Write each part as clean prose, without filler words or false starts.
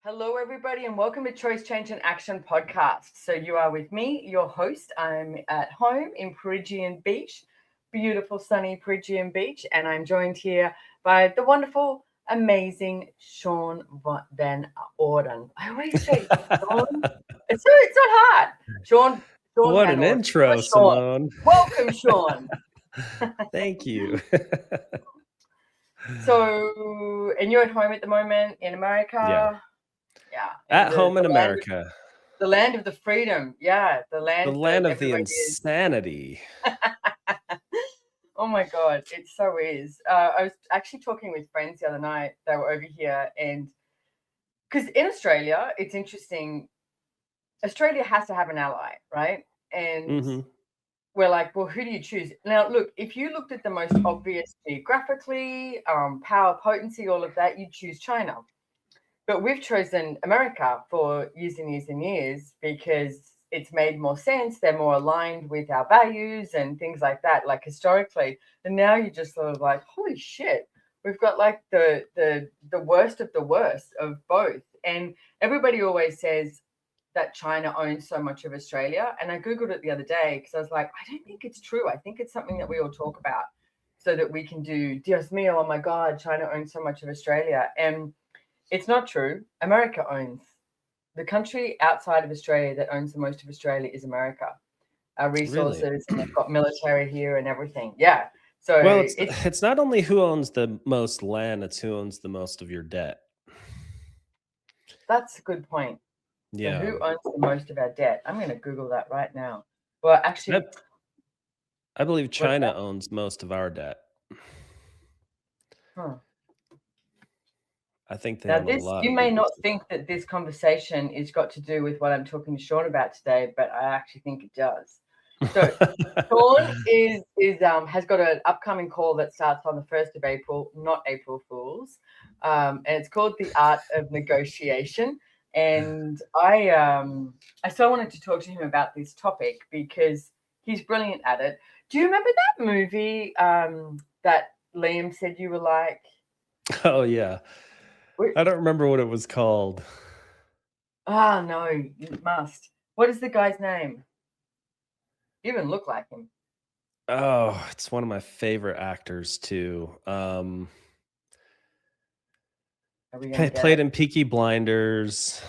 Hello, everybody, and welcome to Choice, Change, and Action podcast. So, you are with me, your host. I'm at home in Perugian Beach, beautiful, sunny Perugian Beach, and I'm joined here by the wonderful, amazing Shon van Orden. I always say Sean. It's not hard. Sean What van an Orden. intro, Sean. Simone. Welcome, Sean. Thank you. So, and you're at home at the moment in Yeah. America. Yeah, in At home in the land. America, The land of the freedom. Yeah, the the land that land of the everybody is. insanity. Oh my God, it so is. I was actually talking with friends the other night. They were over here, and because in Australia, it's interesting. Australia has to have an ally, right? And hmm we're like, well, who do you choose? Now, look, if you looked at the most obvious geographically, power, potency, all of that, you'd choose China. But we've chosen America for years and years and years because it's made more sense. They're more aligned with our values and things like that, like historically. And now you're just sort of like, holy shit, we've got like the worst of the worst of both. And everybody always says that China owns so much of Australia. And I Googled it the other day because I was like, I don't think it's true. I think it's something that we all talk about so that we can do, Dios mío, oh my God, China owns so much of Australia. And it's not true. America owns the country outside of Australia that owns the most of Australia is America. Our Really? resources, and they've got military here and everything. Yeah. So Well, it's it's not only who owns the most land, it's who owns the most of your debt. that's a good point. So Yeah. who owns the most of our debt? I'm going to Google that right now. Well, 'Cause I, actually, I believe what's China that? owns most of our debt. Huh. I think they Now, own a this lot you of may your. not think that this conversation is got to do with what I'm talking to Sean about today, but I actually think it does. So Sean is has got an upcoming call that starts on the 1st of April, not April Fools, and it's called The Art of Negotiation. And I so wanted to talk to him about this topic because he's brilliant at it. Do you remember that movie that Liam said you were like? Oh yeah. I don't remember what it was called. Ah, no, you must. What is the guy's name? You even look like him. Oh, it's one of my favorite actors too. Are we gonna get Played it? in Peaky Blinders.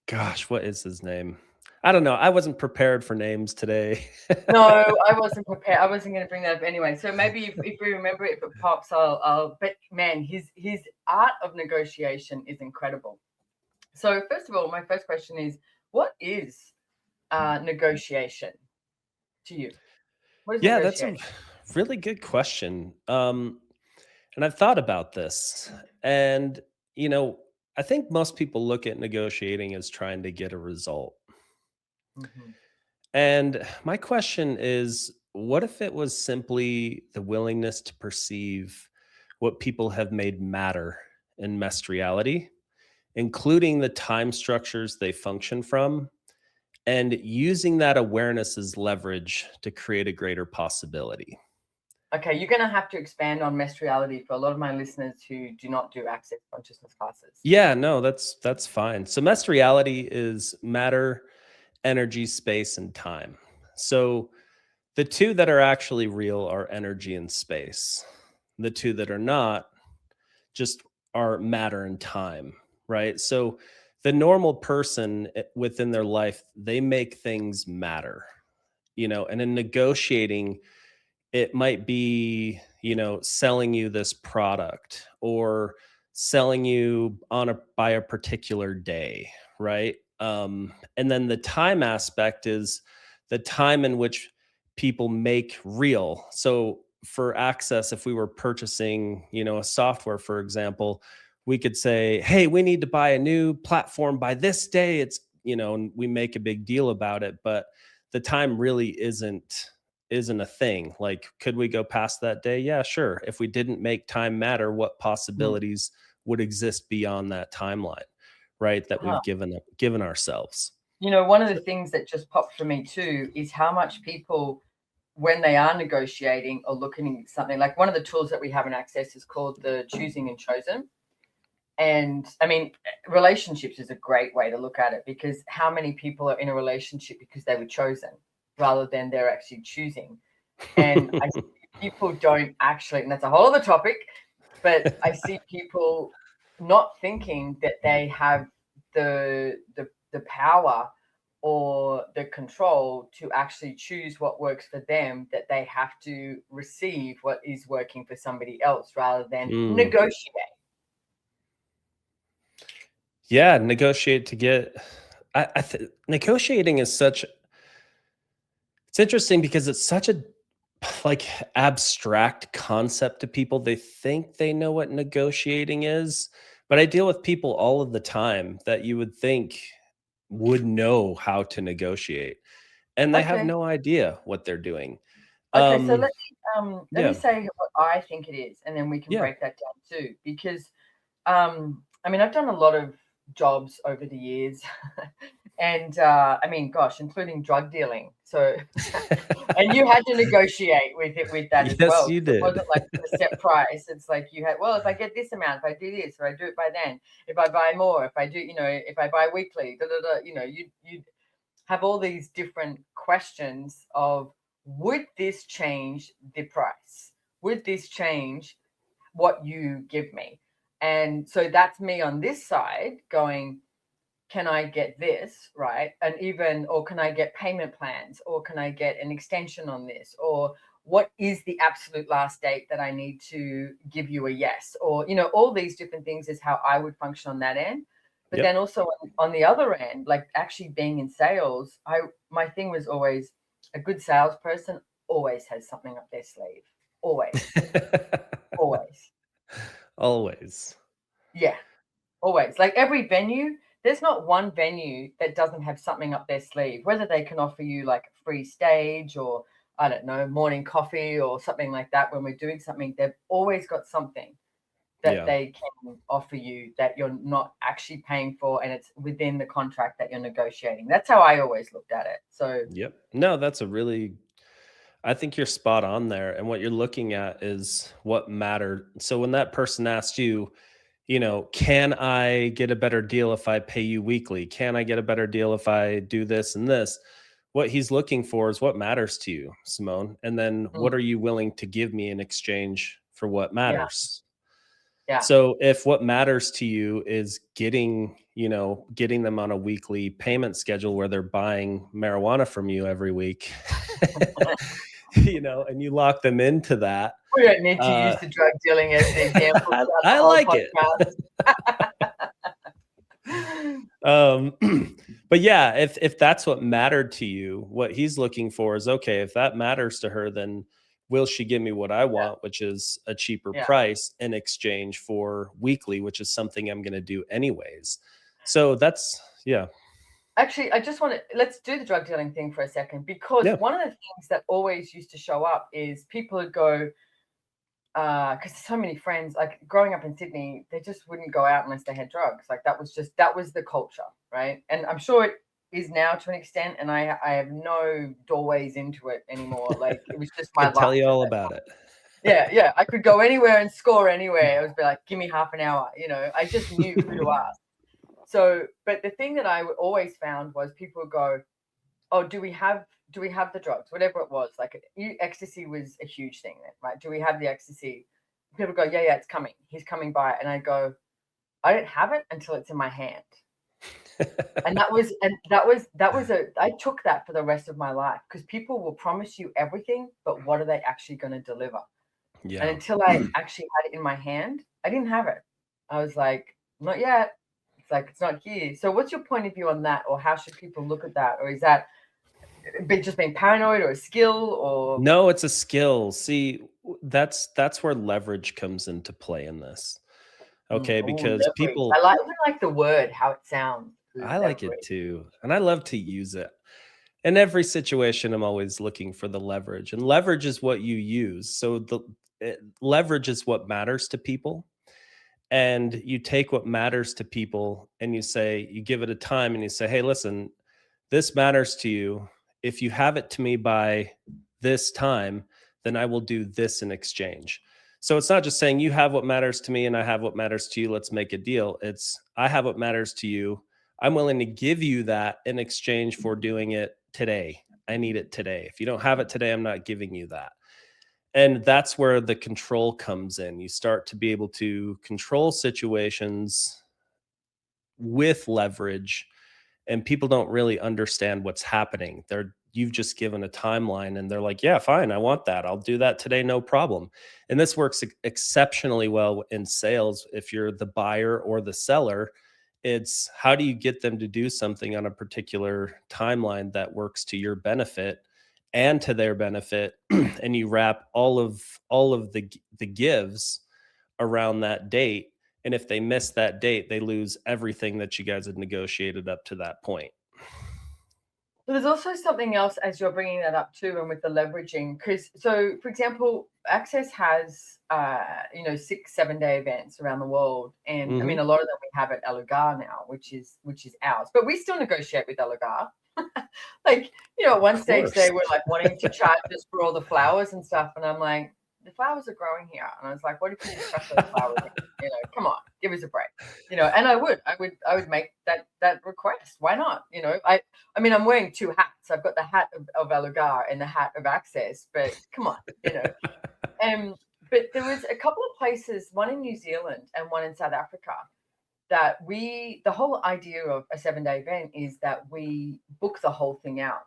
Gosh, what is his name? I don't know. I wasn't prepared for names today. No, I wasn't prepared. I wasn't going to bring that up anyway. So maybe if we remember it, if it pops, I'll. But man, his art of negotiation is incredible. So first of all, my first question is, what is negotiation to you? What is Yeah, that's negotiation? a really good question. And I've thought about this. And, you know, I think most people look at negotiating as trying to get a result. Hmm. And my question is, what if it was simply the willingness to perceive what people have made matter in messed reality, including the time structures they function from, and using that awareness as leverage to create a greater possibility? Okay, you're going to have to expand on messed reality for a lot of my listeners who do not do access consciousness classes. Yeah, no, that's fine. So messed reality is matter, energy, space, and time. So the two that are actually real are energy and space. The two that are not just are matter and time, right? So the normal person within their life, they make things matter, and in negotiating, it might be, selling you this product or selling you on a by a particular day, right? And then the time aspect is the time in which people make real. So for access, if we were purchasing, a software, for example, we could say, hey, we need to buy a new platform by this day. And we make a big deal about it, but the time really isn't a thing. Like, could we go past that day? Yeah, sure. If we didn't make time matter, what Hmm. possibilities would exist beyond that timeline, right? That Huh. we've given ourselves. One of the So, things that just popped for me too is how much people, when they are negotiating or looking at something, like one of the tools that we have in Access is called the Choosing and Chosen. And I mean, relationships is a great way to look at it, because how many people are in a relationship because they were chosen rather than they're actually choosing? And I see people don't actually, and that's a whole other topic, but I see people not thinking that they have the power or the control to actually choose what works for them, that they have to receive what is working for somebody else rather than negotiate. Yeah, negotiate to get. Negotiating is such. It's interesting because it's such a like abstract concept to people. They think they know what negotiating is, but I deal with people all of the time that you would think would know how to negotiate, and they have Okay. no idea what they're doing. Okay, so Um, let me yeah, say what I think it is, and then we can yeah. break that down too. Because I mean, I've done a lot of jobs over the years, and I mean, gosh, including drug dealing. So, and you had to negotiate with that as Yes, well. you 'Cause it did. wasn't like a set price. It's like you had, well, if I get this amount, if I do this, or I do it by then, if I buy more, if I do, if I buy weekly, da da da, you have all these different questions of, would this change the price? Would this change what you give me? And so that's me on this side going, can I get this, right? And even, or can I get payment plans, or can I get an extension on this? Or what is the absolute last date that I need to give you a yes? Or, all these different things is how I would function on that end. But then Yep. also on the other end, like actually being in sales, my thing was always, a good salesperson always has something up their sleeve. Always, always. Always. Yeah. Always. Like every venue, there's not one venue that doesn't have something up their sleeve, whether they can offer you like a free stage, or I don't know, morning coffee or something like that. When we're doing something, they've always got something that Yeah. they can offer you that you're not actually paying for, and it's within the contract that you're negotiating. That's how I always looked at it. So, Yep. No, that's a really I think you're spot on there. And what you're looking at is what mattered. So when that person asked you, can I get a better deal if I pay you weekly? Can I get a better deal if I do this and this? What he's looking for is what matters to you, Simone. And then what mm, are you willing to give me in exchange for what yeah, matters? yeah. So if what matters to you is getting them on a weekly payment schedule where they're buying marijuana from you every week, and you lock them into that. We don't need to Uh, use the drug dealing as the example throughout the I whole like it. podcast. Um, but yeah, if that's what mattered to you, what he's looking for is okay, if that matters to her, then will she give me what I Yeah, want, which is a cheaper yeah. price in exchange for weekly, which is something I'm going to do anyways. So that's yeah. Actually, I just want to let's do the drug dealing thing for a second, because Yeah. one of the things that always used to show up is people would go, because so many friends, like growing up in Sydney, they just wouldn't go out unless they had drugs. Like that was the culture, right? And I'm sure it is now to an extent, and I have no doorways into it anymore. Like it was just my Could tell life you at all that. about it. Yeah, yeah. I could go anywhere and score anywhere. It would be like, give me half an hour. I just knew who to ask. So, but the thing that I always found was people would go, "Oh, do we have the drugs? Whatever it was, like ecstasy was a huge thing then, right? Do we have the ecstasy?" People go, "Yeah, yeah, it's coming. He's coming by," and I go, "I don't have it until it's in my hand." And I took that for the rest of my life, because people will promise you everything, but what are they actually going to deliver? And Yeah. until I actually had it in my hand, I didn't have it. I was like, not yet. It's like, it's not here. So what's your point of view on that? Or how should people look at that? Or is that just being paranoid, or a skill, or No, it's a skill. See, that's where leverage comes into play in this. Okay, oh, because leverage? people I like the word, how it sounds. I like it Leverage. too, and I love to use it. In every situation, I'm always looking for the leverage, and leverage is what you use. So leverage is what matters to people, and you take what matters to people, and you give it a time, and you say, "Hey, listen, this matters to you. If you have it to me by this time, then I will do this in exchange." So it's not just saying you have what matters to me and I have what matters to you. Let's make a deal. It's I have what matters to you. I'm willing to give you that in exchange for doing it today. I need it today. If you don't have it today, I'm not giving you that. And that's where the control comes in. You start to be able to control situations with leverage, and people don't really understand what's happening. You've just given a timeline and they're like, "Yeah, fine, I want that. I'll do that today, no problem." And this works exceptionally well in sales. If you're the buyer or the seller, it's how do you get them to do something on a particular timeline that works to your benefit and to their benefit, and you wrap all of the gives around that date. And if they miss that date, they lose everything that you guys had negotiated up to that point. But there's also something else as you're bringing that up too, and with the leveraging, because so for example, Access has 6-7 day events around the world, and I mean Mhm. a lot of them we have at Elugar now, which is ours, but we still negotiate with Elugar. Like, at Of one stage they course. were like wanting to charge us for all the flowers and stuff, and I'm like, the flowers are growing here, and I was like, what if you just chuck those flowers in? Come on, give us a break. And I would make that request. Why not? I mean, I'm wearing two hats. I've got the hat of Elugar and the hat of Access, but come on, Um, but there was a couple of places, one in New Zealand and one in South Africa, that the whole idea of a 7-day event is that we book the whole thing out.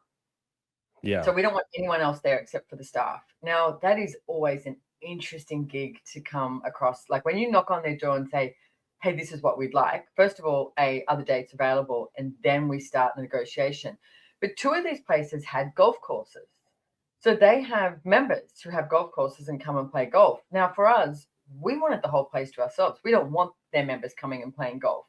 Yeah. So we don't want anyone else there except for the staff. Now, that is always an interesting gig to come across. Like when you knock on their door and say, hey, this is what we'd like. First of all, other dates available, and then we start the negotiation. But two of these places had golf courses. So they have members who have golf courses and come and play golf. Now, for us, we wanted the whole place to ourselves. We don't want their members coming and playing golf.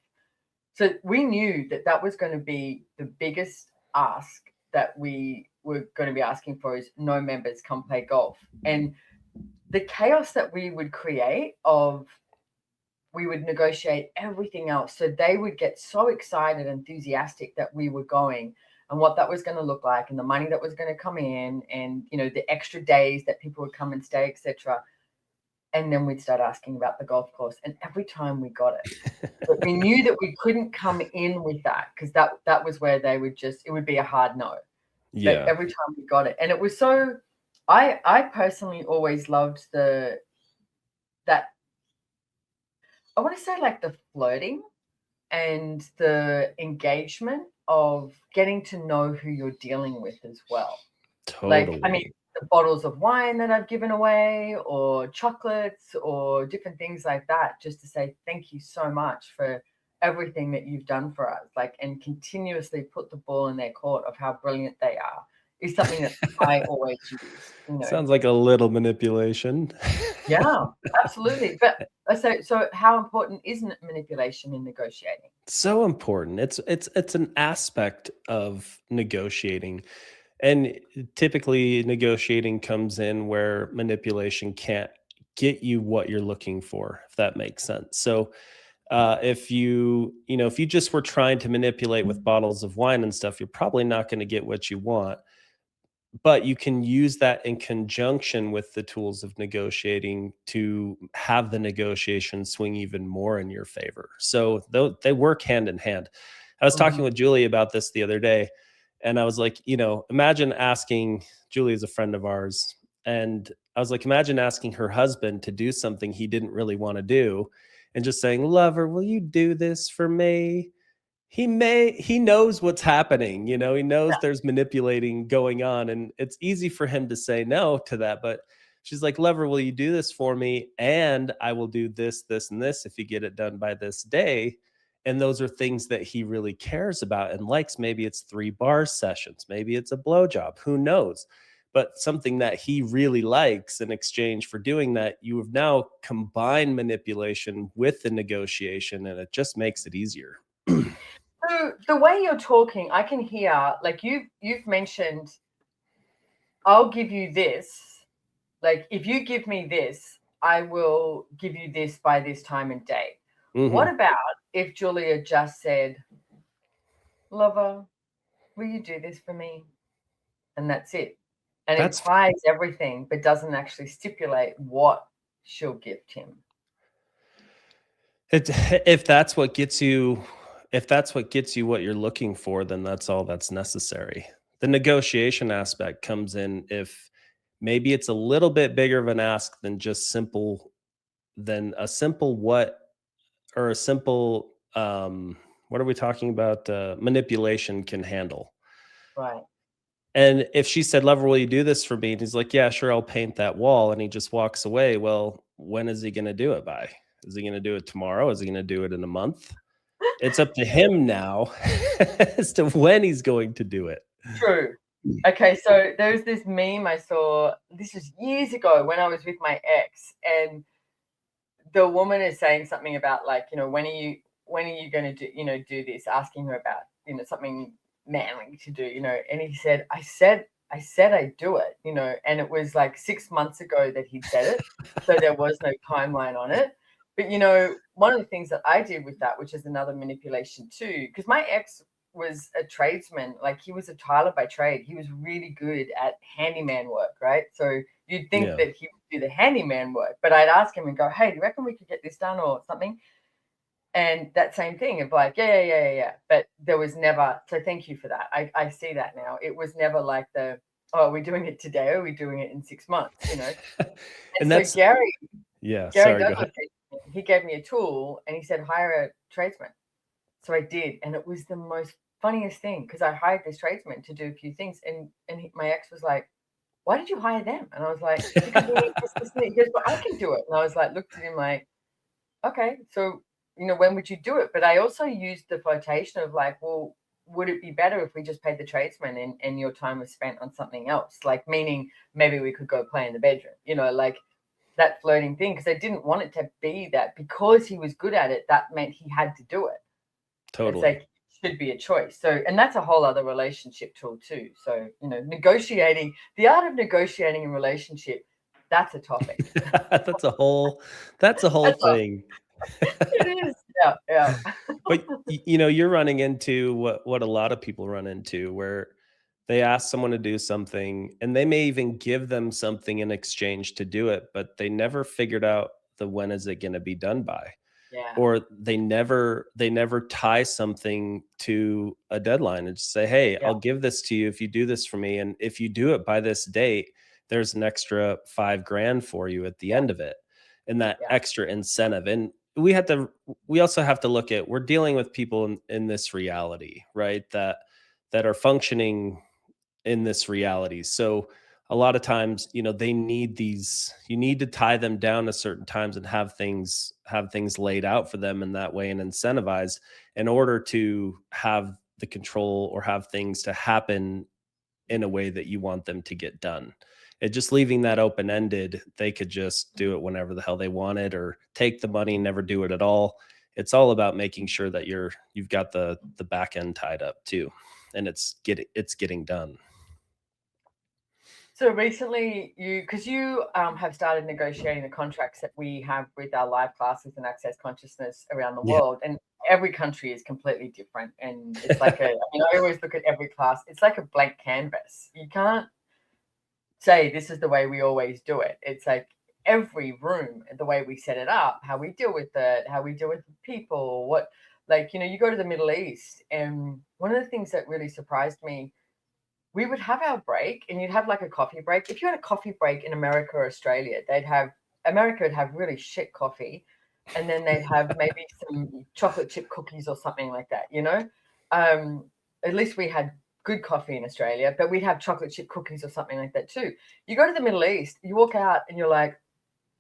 So we knew that that was going to be the biggest ask that we were going to be asking for, is no members come play golf. And the chaos that we would create of, we would negotiate everything else. So they would get so excited, enthusiastic that we were going, and what that was going to look like, and the money that was going to come in, and the extra days that people would come and stay, etc. And then we'd start asking about the golf course, and every time we got it. But we knew that we couldn't come in with that, because that was where they would it would be a hard no. But Yeah. every time we got it, and it was so. I personally always loved that. I want to say, like, the flirting and the engagement of getting to know who you're dealing with as well. Like, I mean, Totally. the bottles of wine that I've given away, or chocolates, or different things like that, just to say thank you so much for everything that you've done for us, like, and continuously put the ball in their court of how brilliant they are, is something that I always use. Sounds like a little manipulation. Yeah, absolutely. But so how important is manipulation in negotiating? So important. It's an aspect of negotiating. And typically negotiating comes in where manipulation can't get you what you're looking for, if that makes sense. So if you just were trying to manipulate with bottles of wine and stuff, you're probably not going to get what you want. But you can use that in conjunction with the tools of negotiating to have the negotiation swing even more in your favor. So they work hand in hand. I was talking Mhm. with Julie about this the other day, and I was like, imagine asking, Julie is a friend of ours, and I was like, imagine asking her husband to do something he didn't really want to do, and just saying, "Lover, will you do this for me?" He knows what's happening, he knows there's manipulating going on, and it's easy for him to say no to that. But she's like, "Lover, will you do this for me? And I will do this, this, and this if you get it done by this day." And those are things that he really cares about and likes. Maybe it's 3 bar sessions, maybe it's a blowjob, who knows? But something that he really likes, in exchange for doing that, you have now combined manipulation with the negotiation, and it just makes it easier. So the way you're talking, I can hear, like, you've mentioned, I'll give you this. Like, if you give me this, I will give you this by this time and date. What Mhm. about if Julia just said, lover, will you do this for me? And that's it. And That's implies everything, but doesn't actually stipulate what. she'll gift him. If that's what gets you, what you're looking for, then that's all that's necessary. The negotiation aspect comes in if maybe it's a little bit bigger of an ask than just a simple what, or a simple what are we talking about, manipulation can handle. Right. And if she said, "Lover, will you do this for me?" And he's like, "Yeah, sure, I'll paint that wall," and he just walks away, well, when is he going to do it by? Is he going to do it tomorrow? Is he going to do it in a month? It's up to him now as to when he's going to do it. True. Okay, so there's this meme I saw. This was years ago when I was with my ex, and the woman is saying something about, like, when are you going to do this? Asking her about something manly to do, and he said, I said I'd do it, and it was like 6 months ago that he'd said it, so there was no timeline on it. But one of the things that I did with that, which is another manipulation too, because my ex was a tradesman, like he was a tiler by trade. He was really good at handyman work, right? So you'd think Yeah. that he would do the handyman work, but I'd ask him and go, "Hey, do you reckon we could get this done or something?" And that same thing of like, yeah. But there was never, so thank you for that. I see that now. It was never like oh, are we doing it today? Or are we doing it in 6 months? And And so that's, Gary yeah, sorry, go Douglas, ahead. he gave me a tool and he said, hire a tradesman. So I did. And it was the most funniest thing, because I hired this tradesman to do a few things. And my ex was like, "Why did you hire them?" And I was like, "Because we need this." He goes, "But I can do it." And I was like, looked at him like, "Okay, so, when would you do it?" But I also used the flotation of like, well, would it be better if we just paid the tradesman and your time was spent on something else? Like, meaning maybe we could go play in the bedroom, like that flirting thing. Because I didn't want it to be that because he was good at it, that meant he had to do it. It's Totally. like, it should be a choice. So, and that's a whole other relationship tool too. So, negotiating, the art of negotiating in relationship, that's a topic. That's a whole, that's a whole That's all. thing. It is. Yeah. But you're running into what a lot of people run into, where they ask someone to do something and they may even give them something in exchange to do it, but they never figured out the when is it going to be done by, Yeah. or they never tie something to a deadline and just say, "Hey, Yeah. I'll give this to you if you do this for me, and if you do it by this date, there's an extra 5 grand for you at the Yeah. end of it," and that Yeah. extra incentive. And we also have to look at, we're dealing with people in this reality, right? That are functioning in this reality. So a lot of times, they need these, you need to tie them down to certain times and have things laid out for them in that way, and incentivize, in order to have the control or have things to happen in a way that you want them to get done. And just leaving that open ended, they could just do it whenever the hell they wanted, or take the money and never do it at all. It's all about making sure that you've got the back end tied up too, and it's getting done. So recently, because you have started negotiating the contracts that we have with our live classes and access consciousness around the Yeah. world, and every country is completely different. And it's like I always look at every class. It's like a blank canvas. You can't say this is the way we always do it. It's like every room, the way we set it up, how we deal with it, how we deal with people, what, like, you go to the Middle East, and one of the things that really surprised me, we would have our break and you'd have like a coffee break. If you had a coffee break in America or Australia, America would have really shit coffee, and then they'd have maybe some chocolate chip cookies or something like that, Um, at least we had good coffee in Australia, but we'd have chocolate chip cookies or something like that too. You go to the Middle East, you walk out and you're like,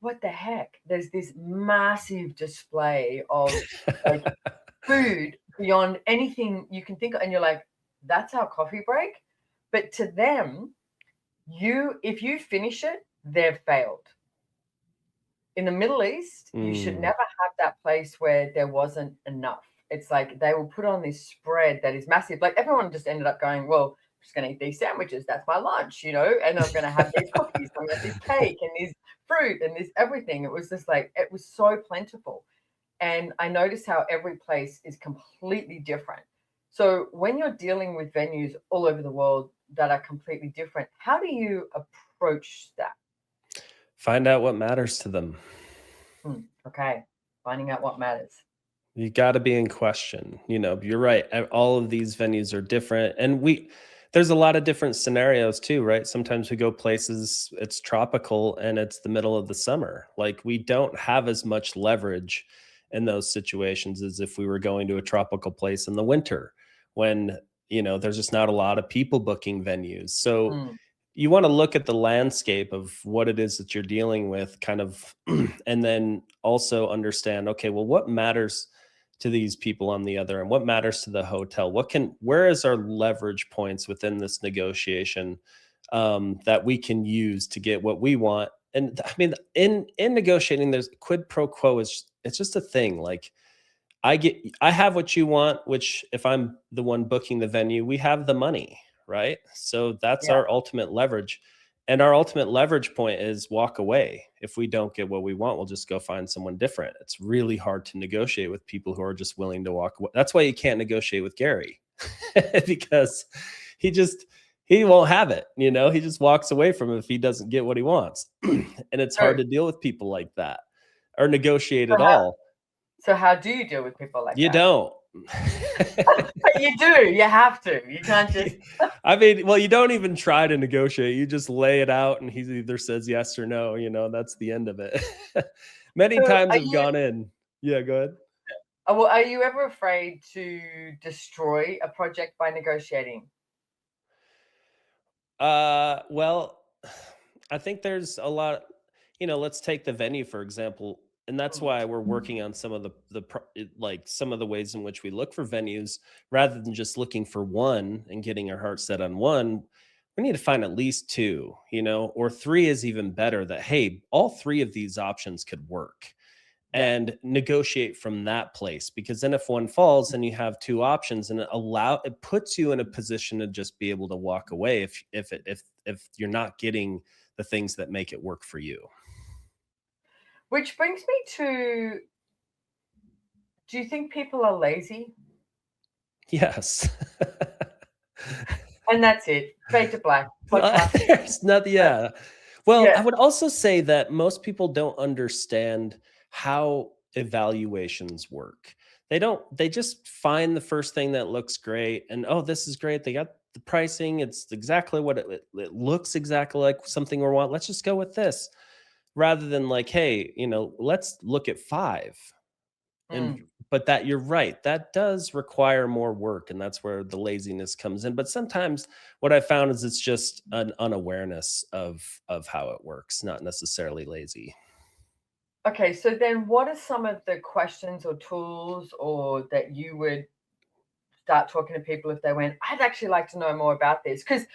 what the heck? There's this massive display of like food beyond anything you can think of. And you're like, that's our coffee break. But to them, if you finish it, they've failed. In the Middle East, you should Mm. never have that place where there wasn't enough. It's like they will put on this spread that is massive. Like everyone just ended up going, well, I'm just going to eat these sandwiches. That's my lunch, and I'm going to have these cookies. I'm going to have this cake and this fruit and this everything. It was just like, it was so plentiful. And I noticed how every place is completely different. So when you're dealing with venues all over the world that are completely different, how do you approach that? Find out what matters to them. Okay. Finding out what matters. You got to be in question. You're right. All of these venues are different, and there's a lot of different scenarios too, right? Sometimes we go places, it's tropical and it's the middle of the summer. Like, we don't have as much leverage in those situations as if we were going to a tropical place in the winter, when there's just not a lot of people booking venues. So Mm, you want to look at the landscape of what it is that you're dealing with, kind of, and then also understand, okay, well, what matters to these people on the other end? What matters to the hotel? Where is our leverage points within this negotiation, that we can use to get what we want? And I mean, in negotiating, there's quid pro quo. It's just a thing. Like, I have what you want, which, if I'm the one booking the venue, we have the money, right? So that's yeah. our ultimate leverage. And our ultimate leverage point is walk away. If we don't get what we want, we'll just go find someone different. It's really hard to negotiate with people who are just willing to walk away. That's why you can't negotiate with Gary, because he just he won't have it. He just walks away from it if he doesn't get what he wants. And it's hard True. to deal with people like that, or negotiate So at how, all. so how do you deal with people like You that? don't. But you do. You have to. You can't just. I mean, well, you don't even try to negotiate. You just lay it out, and he either says yes or no. That's the end of it. Many So times I've gone in. Yeah, go ahead. well, are you ever afraid to destroy a project by negotiating? Well, I think there's a lot. Let's take the venue for example, and that's why we're working on some of like some of the ways in which we look for venues, rather than just looking for one and getting our heart set on one. We need to find at least two, or three is even better. That, hey, all three of these options could work, Yeah. and negotiate from that place, because then if one falls, then you have two options, and it puts you in a position to just be able to walk away if you're not getting the things that make it work for you. Which brings me to, do you think people are lazy? Yes. And that's it. Fade to black. Podcast. There's nothing. Yeah. Well, I Yeah. would also say that most people don't understand how evaluations work. They just find the first thing that looks great, and, oh, this is great. They got the pricing. It's exactly what it looks exactly like something we want. Let's just go with this, rather than like, hey, let's look at five. And Mm. but that, you're right, that does require more work, and that's where the laziness comes in. But sometimes what I found is it's just an unawareness of how it works, not necessarily lazy. Okay, so then what are some of the questions or tools or that you would start talking to people if they went, I'd actually like to know more about this? Because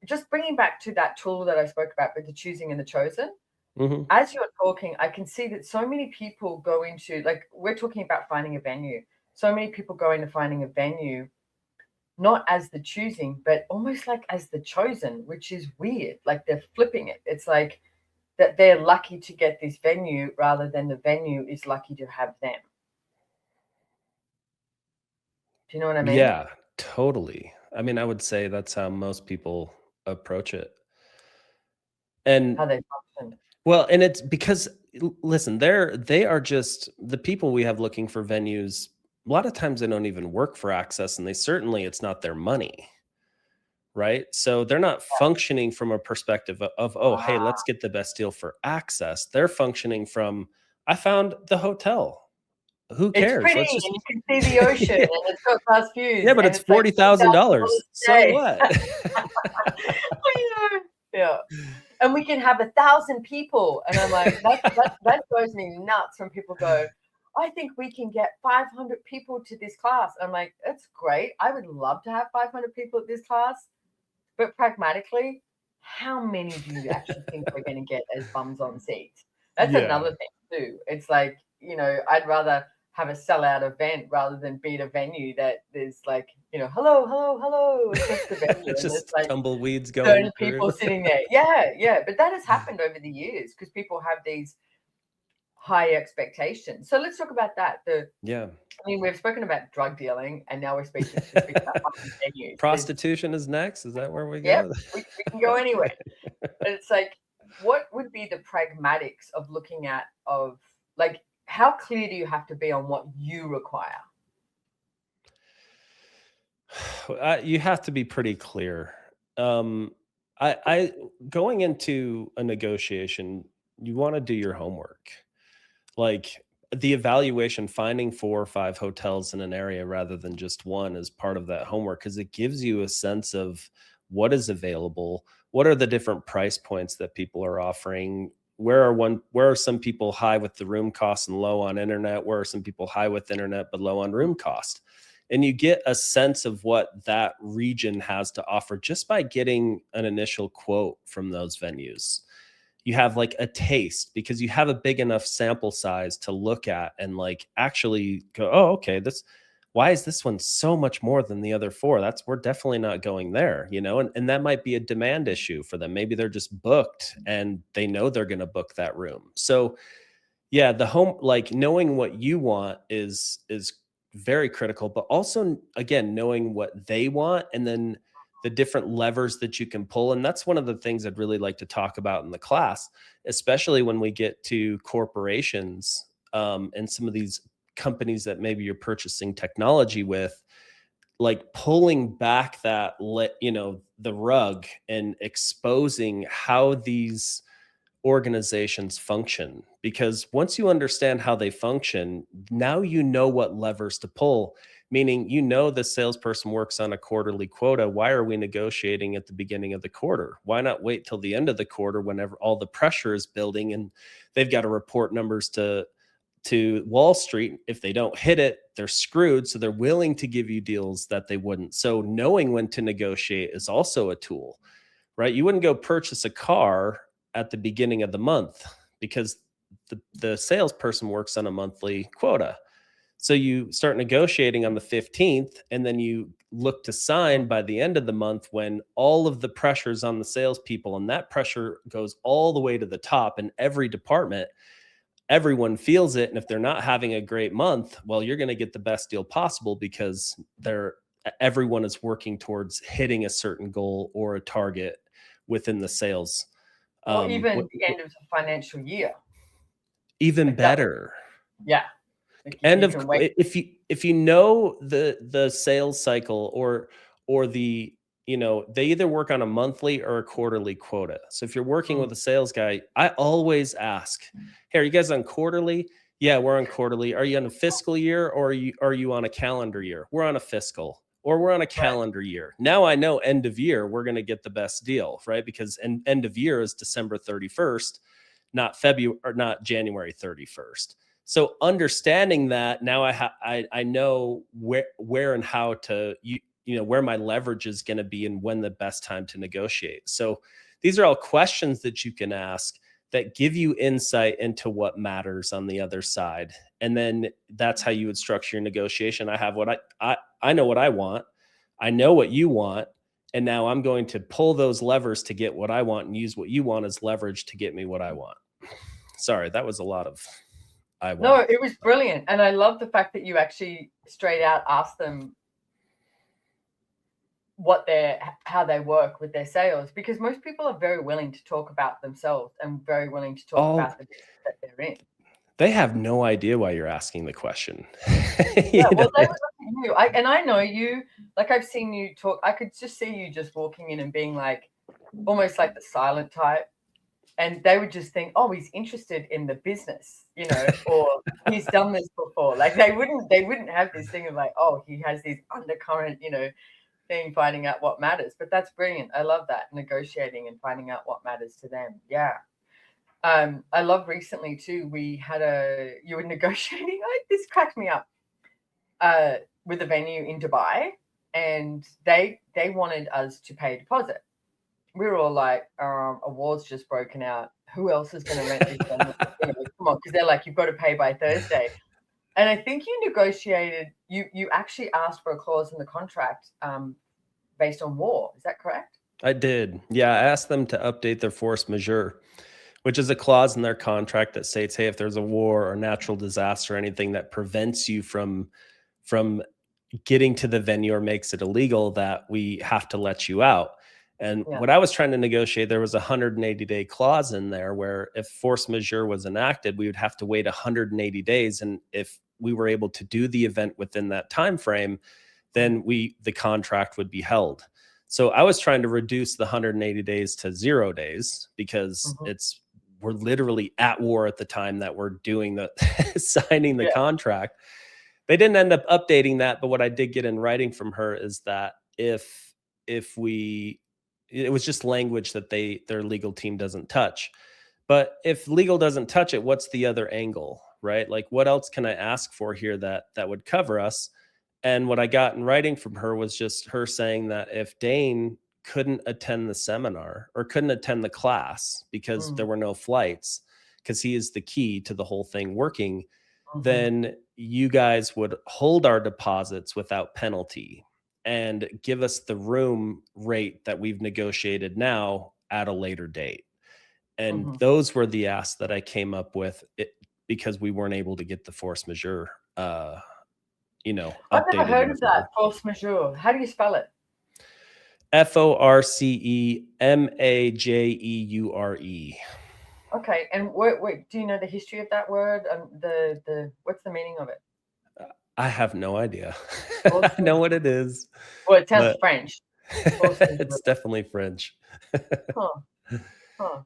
just bringing back to that tool that I spoke about with the choosing and the chosen, Hmm. as you're talking, I can see that so many people go into, like, we're talking about finding a venue. So many people go into finding a venue, not as the choosing, but almost like as the chosen, which is weird. Like, they're flipping it. It's like that they're lucky to get this venue rather than the venue is lucky to have them. Do you know what I mean? Yeah, totally. I mean, I would say that's how most people approach it. And How they function. well, and it's because, listen, they are just the people we have looking for venues. A lot of times they don't even work for Access, and it's not their money. Right? So they're not functioning from a perspective of, oh, hey, Ah, let's get the best deal for Access. They're functioning from, I found the hotel. Who it's cares? pretty Let's and just you can see the ocean and it's got glass Yeah, views but and it's it's like $40,000. $2,000 a So day. what? I know. Yeah. And we can have 1,000 people. And I'm like, that goes me nuts when people go, I think we can get 500 people to this class. I'm like, that's great. I would love to have 500 people at this class. But pragmatically, how many do you actually think we're going to get as bums on seats? That's Yeah. another thing too. It's like, I'd rather have a sellout event rather than be at a venue that there's like, hello, hello, hello. It's just the venue and there's Just like tumbleweeds 30 going through. people sitting there. Yeah, yeah. But that has happened over the years because people have these high expectations. So let's talk about that. Yeah. I mean, we've spoken about drug dealing and now we're speaking about fucking venues. Prostitution is next. Is that where we Yep, go? we can go anywhere. But it's like, what would be the pragmatics of looking at of like how clear do you have to be on what you require? You have to be pretty clear. I going into a negotiation, you want to do your homework. Like the evaluation, finding 4 or 5 hotels in an area rather than just one is part of that homework because it gives you a sense of what is available, what are the different price points that people are offering, where are some people high with the room cost and low on internet, where are some people high with internet but low on room cost. And you get a sense of what that region has to offer just by getting an initial quote from those venues. You have like a taste because you have a big enough sample size to look at and like actually go, oh, okay, why is this one so much more than the other 4? We're definitely not going there, and that might be a demand issue for them. Maybe they're just booked and they know they're going to book that room. So yeah, the home, like knowing what you want is very critical, but also again knowing what they want and then the different levers that you can pull. And that's one of the things I'd really like to talk about in the class, especially when we get to corporations and some of these companies that maybe you're purchasing technology with, like pulling back the rug and exposing how these organizations function, because once you understand how they function, now you know what levers to pull, meaning the salesperson works on a quarterly quota. Why are we negotiating at the beginning of the quarter? Why not wait till the end of the quarter whenever all the pressure is building and they've got to report numbers to Wall Street? If they don't hit it, they're screwed. So they're willing to give you deals that they wouldn't. So knowing when to negotiate is also a tool, right? You wouldn't go purchase a car at the beginning of the month because the salesperson works on a monthly quota. So you start negotiating on the 15th and then you look to sign by the end of the month when all of the pressure's on the salespeople, and that pressure goes all the way to the top in every department. Everyone feels it. And if they're not having a great month, well, you're going to get the best deal possible because everyone is working towards hitting a certain goal or a target within the sales. Or even the end of the financial year. Even Like better. Yeah. Like if you know the sales cycle or the they either work on a monthly or a quarterly quota. So if you're working with a sales guy, I always ask, hey, are you guys on quarterly? Yeah, we're on quarterly. Are you on a fiscal year or are you on a calendar year? We're on a fiscal, or we're on a calendar year. Now I know end of year, we're going to get the best deal, right? Because end of year is December 31st, not February or not January 31st. So understanding that, now I know where and how to where my leverage is going to be and when the best time to negotiate. So these are all questions that you can ask that give you insight into what matters on the other side. And then that's how you would structure your negotiation. I have what I know what I want. I know what you want. And now I'm going to pull those levers to get what I want and use what you want as leverage to get me what I want. Sorry, that was a lot of I want. No, it was brilliant. And I love the fact that you actually straight out asked them how they work with their sales, because most people are very willing to talk about themselves and very willing to talk about the business that they're in. They have no idea why you're asking the question. Yeah, well, they would look at you. I know you, like I've seen you talk. I could just see you just walking in and being like, almost like the silent type. And they would just think, oh, he's interested in the business, or he's done this before. Like they wouldn't have this thing of like, oh, he has this undercurrent, thing, finding out what matters. But that's brilliant. I love that, negotiating and finding out what matters to them. Yeah. I love recently too, you were negotiating, this cracked me up, with a venue in Dubai, and they wanted us to pay a deposit. We were all like, a war's just broken out. Who else is going to rent this venue? Come on, because they're like, you've got to pay by Thursday. And I think you negotiated, you actually asked for a clause in the contract based on war. Is that correct? I did. Yeah, I asked them to update their force majeure, which is a clause in their contract that states, hey, if there's a war or natural disaster or anything that prevents you from getting to the venue or makes it illegal, that we have to let you out. And Yeah. what I was trying to negotiate, there was a 180-day clause in there where if force majeure was enacted, we would have to wait 180 days. And if we were able to do the event within that time frame, then the contract would be held. So I was trying to reduce the 180 days to 0 days because we're literally at war at the time that we're doing the signing the contract. They didn't end up updating that, but what I did get in writing from her is that if it was just language that their legal team doesn't touch. But if legal doesn't touch it, what's the other angle, right? Like, what else can I ask for here that would cover us? And what I got in writing from her was just her saying that if Dane couldn't attend the seminar or couldn't attend the class because there were no flights, because he is the key to the whole thing working, then you guys would hold our deposits without penalty and give us the room rate that we've negotiated now at a later date. And those were the asks that I came up with because we weren't able to get the force majeure, I've never updated. heard of that, force majeure. How do you spell it? FORCEMAJEURE. Okay, and wait, do you know the history of that word? What's the meaning of it? I have no idea. I know what it is. Well, it sounds French. It's definitely French. Huh.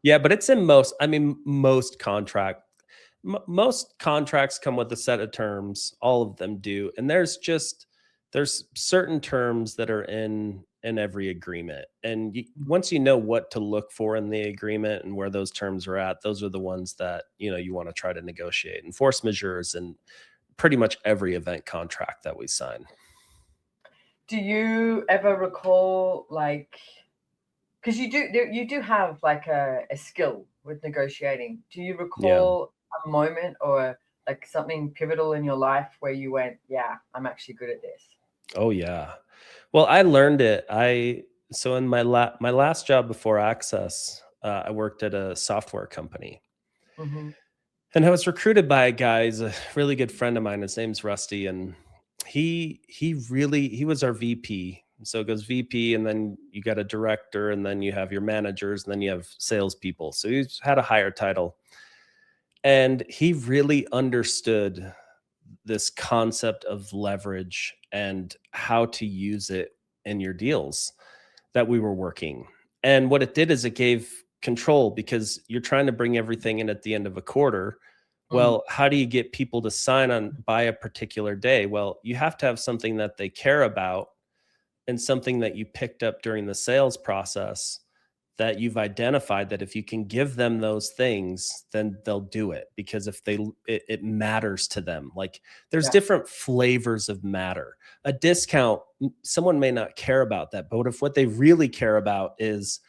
Yeah, but it's in most contracts come with a set of terms. All of them do. And there's certain terms that are in every agreement. And once you know what to look for in the agreement and where those terms are at, those are the ones that, you want to try to negotiate. And force majeures and pretty much every event contract that we sign. Do you ever recall, like, because you do have like a skill with negotiating. Do you recall a moment or like something pivotal in your life where you went, yeah, I'm actually good at this? Oh yeah. Well, I learned it. So in my last job before Access, I worked at a software company. And I was recruited by a guy, he's a really good friend of mine. His name's Rusty. And he was our VP. So it goes VP, and then you got a director, and then you have your managers, and then you have salespeople. So he's had a higher title. And he really understood this concept of leverage and how to use it in your deals that we were working. And what it did is it gave control, because you're trying to bring everything in at the end of a quarter. Well, how do you get people to sign on by a particular day? Well, you have to have something that they care about and something that you picked up during the sales process that you've identified that if you can give them those things, then they'll do it, because if it matters to them. Like, there's different flavors of matter. A discount, someone may not care about that, but what they really care about is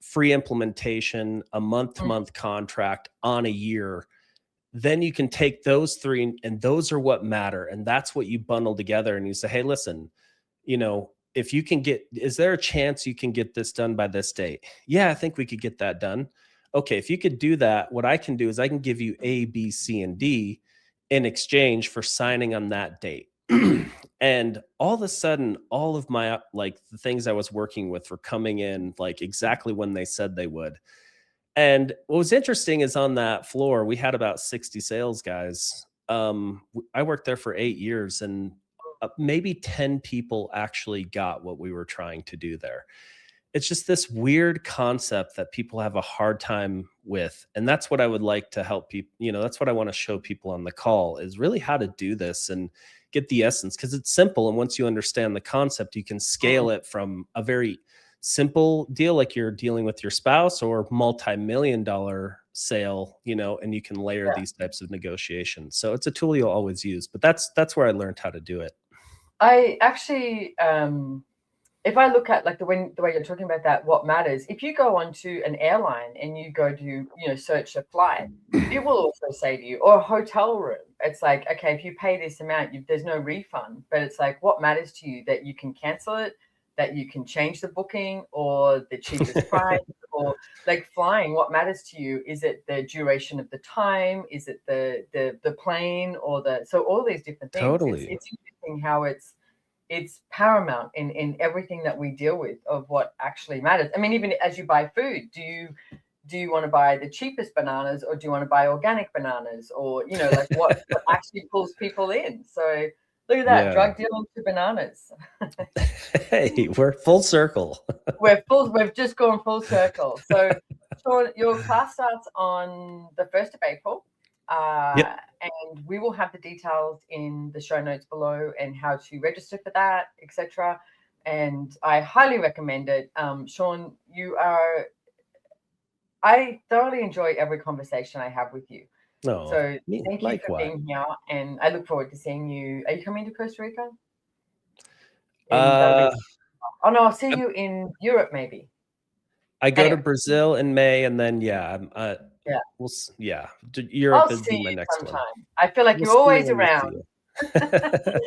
free implementation, a month-to-month contract on a year. Then you can take those three, and those are what matter. And that's what you bundle together. And you say, hey, listen, if you can is there a chance you can get this done by this date? Yeah, I think we could get that done. Okay, if you could do that, what I can do is I can give you A, B, C, and D in exchange for signing on that date. And all of a sudden, all of my, like, the things I was working with were coming in like exactly when they said they would. And what was interesting is on that floor, we had about 60 sales guys. I worked there for 8 years, and maybe 10 people actually got what we were trying to do there. It's just this weird concept that people have a hard time with. And that's what I would like to help people. That's what I want to show people on the call, is really how to do this and get the essence, because it's simple. And once you understand the concept, you can scale it from a very simple deal, like you're dealing with your spouse, or multi-million-dollar sale, and you can layer these types of negotiations. So it's a tool you'll always use, but that's where I learned how to do it. I actually, if I look at like the way you're talking about that, what matters, if you go onto an airline and you go to, search a flight, it will also say to you, or a hotel room, it's like, okay, if you pay this amount, there's no refund, but it's like, what matters to you? That you can cancel it, that you can change the booking, or the cheapest price, or like flying, what matters to you? Is it the duration of the time? Is it the plane, or so all these different things. Totally. It's interesting how it's it's paramount in everything that we deal with of what actually matters. I mean, even as you buy food, do you want to buy the cheapest bananas, or do you want to buy organic bananas, or like what actually pulls people in? So look at that, Yeah. drug dealing to bananas. Hey, we're full circle. We've just gone full circle. So Shon, your class starts on the 1st of April. Yep. And we will have the details in the show notes below and how to register for that, etc. And I highly recommend it. Shon, I thoroughly enjoy every conversation I have with you. No, So thank you for likewise. being here, and I look forward to seeing you. Are you coming to Costa Rica? Uh, Oh no, I'll see you in Europe maybe. I go to Anyway. Brazil in May, and then yeah, Yeah. Europe I'll would see be my you next one. sometime. I feel like We'll you're see you always when we see around. you.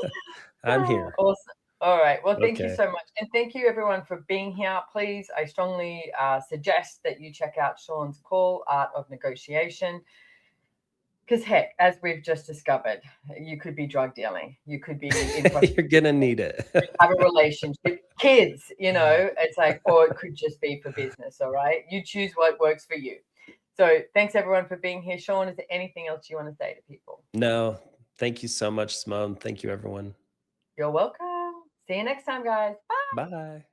I'm here. Awesome. All right. Well, thank you Okay. so much. And thank you everyone for being here. Please, I strongly suggest that you check out Shon's call, Art of Negotiation. Because heck, as we've just discovered, you could be drug dealing. You could be in You're gonna need it. have a relationship, kids, it's like, or it could just be for business. All right. You choose what works for you. So thanks everyone for being here. Shon, is there anything else you want to say to people? No, thank you so much, Simone. Thank you, everyone. You're welcome. See you next time, guys. Bye. Bye.